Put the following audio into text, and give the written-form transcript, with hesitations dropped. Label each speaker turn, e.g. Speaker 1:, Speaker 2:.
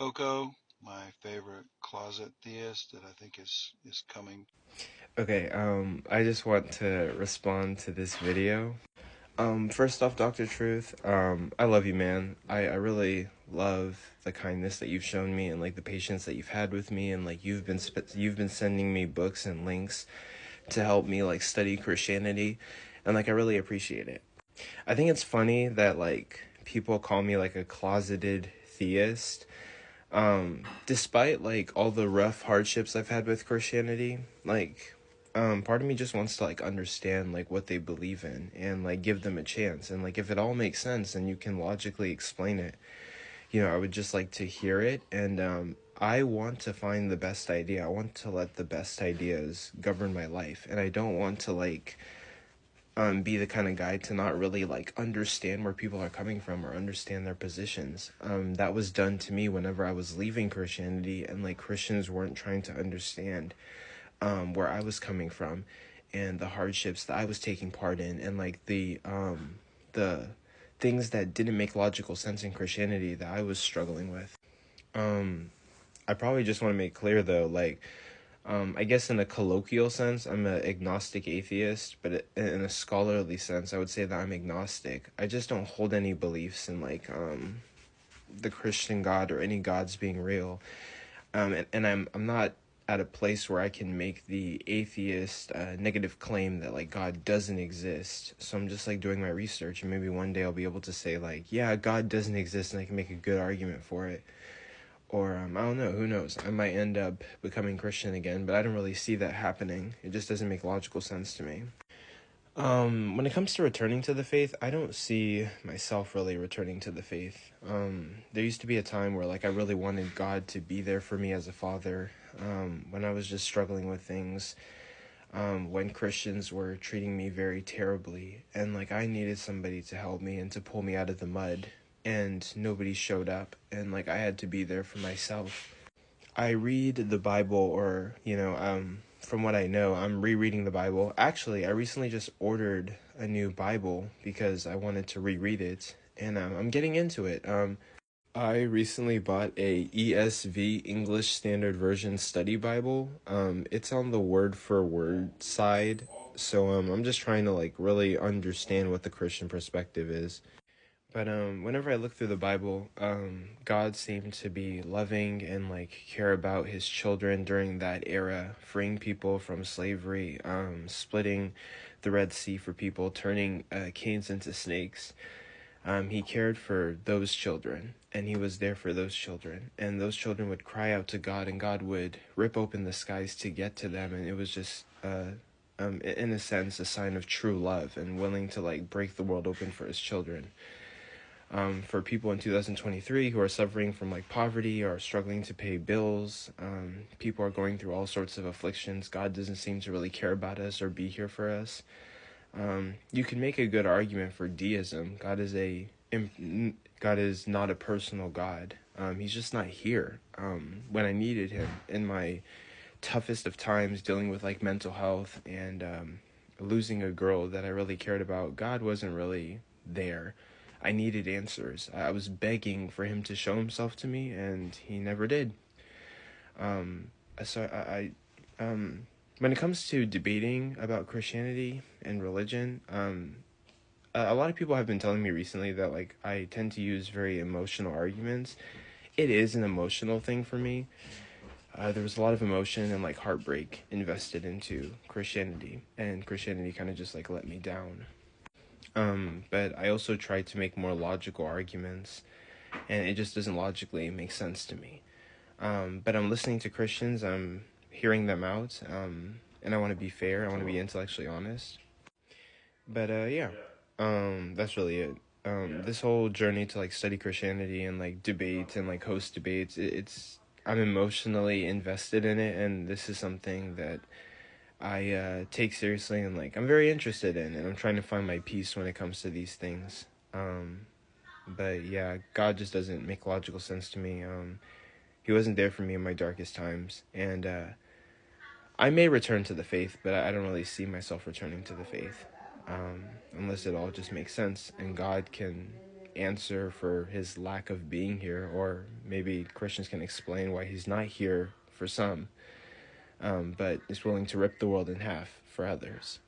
Speaker 1: Coco, my favorite closet theist that I think is coming.
Speaker 2: Okay, I just want to respond to this video. First off, Dr. Truth, I love you, man. I really love the kindness that you've shown me and like the patience that you've had with me, and like you've been sending me books and links to help me like study Christianity, and like I really appreciate it. I think it's funny that like people call me like a closeted theist. Despite like all the rough hardships I've had with Christianity, like part of me just wants to like understand like what they believe in and like give them a chance, and like if it all makes sense and you can logically explain it, I would just like to hear it. And I want to find the best idea. I want to let the best ideas govern my life, and I don't want to like be the kind of guy to not really like understand where people are coming from or understand their positions. That was done to me whenever I was leaving Christianity, and like Christians weren't trying to understand where I was coming from and the hardships that I was taking part in, and like the things that didn't make logical sense in Christianity that I was struggling with. I probably just want to make clear though, like I guess in a colloquial sense, I'm an agnostic atheist, but in a scholarly sense, I would say that I'm agnostic. I just don't hold any beliefs in like the Christian God or any gods being real. And I'm not at a place where I can make the atheist negative claim that like God doesn't exist. So I'm just like doing my research, and maybe one day I'll be able to say like, yeah, God doesn't exist, and I can make a good argument for it. Or, I don't know, who knows? I might end up becoming Christian again, but I don't really see that happening. It just doesn't make logical sense to me. When it comes to returning to the faith, I don't see myself really returning to the faith. There used to be a time where, like, I really wanted God to be there for me as a father, when I was just struggling with things, when Christians were treating me very terribly, and, like, I needed somebody to help me and to pull me out of the mud, and nobody showed up, and, like, I had to be there for myself. I read the Bible, or, from what I know, I'm rereading the Bible. Actually, I recently just ordered a new Bible because I wanted to reread it, and I'm getting into it. I recently bought a ESV, English Standard Version study Bible. It's on the word for word side, so I'm just trying to like really understand what the Christian perspective is. But whenever I look through the Bible, God seemed to be loving and like care about his children during that era, freeing people from slavery, splitting the Red Sea for people, turning canes into snakes. He cared for those children, and he was there for those children, and those children would cry out to God, and God would rip open the skies to get to them, and it was just in a sense, a sign of true love and willing to like break the world open for his children. For people in 2023 who are suffering from like poverty or struggling to pay bills, people are going through all sorts of afflictions. God doesn't seem to really care about us or be here for us. You can make a good argument for deism. God is not a personal God. He's just not here. When I needed him in my toughest of times, dealing with like mental health and losing a girl that I really cared about, God wasn't really there. I needed answers. I was begging for him to show himself to me, and he never did. Um, so when it comes to debating about Christianity and religion, a lot of people have been telling me recently that like I tend to use very emotional arguments. It is an emotional thing for me. There was a lot of emotion and like heartbreak invested into Christianity, and Christianity kind of just like let me down. But I also try to make more logical arguments, and it just doesn't logically make sense to me. But I'm listening to Christians, I'm hearing them out, and I want to be fair, I want to be intellectually honest. But yeah, that's really it. This whole journey to like study Christianity and like debate and like host debates, it's I'm emotionally invested in it, and this is something that I take seriously and like I'm very interested in, and I'm trying to find my peace when it comes to these things. But yeah, God just doesn't make logical sense to me. He wasn't there for me in my darkest times, and I may return to the faith, but I don't really see myself returning to the faith, unless it all just makes sense and God can answer for his lack of being here, or maybe Christians can explain why he's not here for some, but is willing to rip the world in half for others.